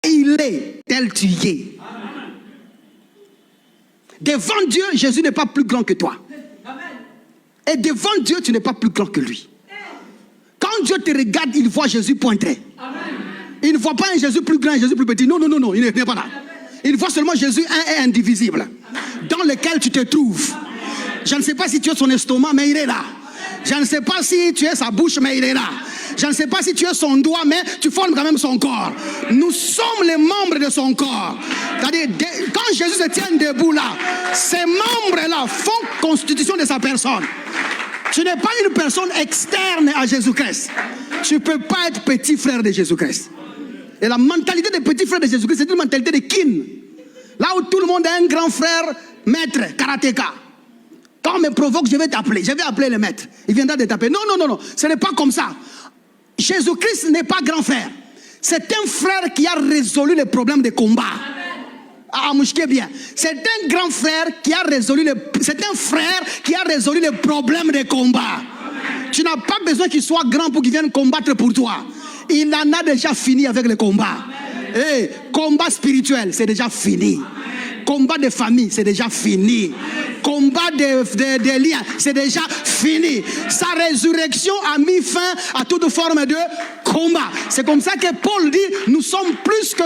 il est, tel tu es. Devant Dieu, Jésus n'est pas plus grand que toi. Et devant Dieu, tu n'es pas plus grand que lui. Quand Dieu te regarde, il voit Jésus pointé. Il ne voit pas un Jésus plus grand, un Jésus plus petit. Non, il n'est pas là. Il voit seulement Jésus un et indivisible, dans lequel tu te trouves. Je ne sais pas si tu es son estomac, mais il est là. Je ne sais pas si tu es sa bouche, mais il est là. Je ne sais pas si tu es son doigt, mais tu formes quand même son corps. Nous sommes les membres de son corps. C'est-à-dire, quand Jésus se tient debout là, ces membres-là font constitution de sa personne. Tu n'es pas une personne externe à Jésus-Christ. Tu ne peux pas être petit frère de Jésus-Christ. Et la mentalité des petits frères de Jésus-Christ, c'est une mentalité de kin. Là où tout le monde est un grand frère, maître, karatéka. Quand on me provoque, je vais t'appeler. Je vais appeler le maître. Il viendra de t'appeler. Non. Ce n'est pas comme ça. Jésus-Christ n'est pas grand frère. C'est un frère qui a résolu les problèmes de combat. Ah, mouchké bien. C'est un grand frère qui a résolu c'est un frère qui a résolu les problèmes de combat. Tu n'as pas besoin qu'il soit grand pour qu'il vienne combattre pour toi. Il en a déjà fini avec le combat. Hey, combat spirituel, c'est déjà fini. Combat de famille, c'est déjà fini. Combat de liens, c'est déjà fini. Sa résurrection a mis fin à toute forme de combat. C'est comme ça que Paul dit, nous sommes plus que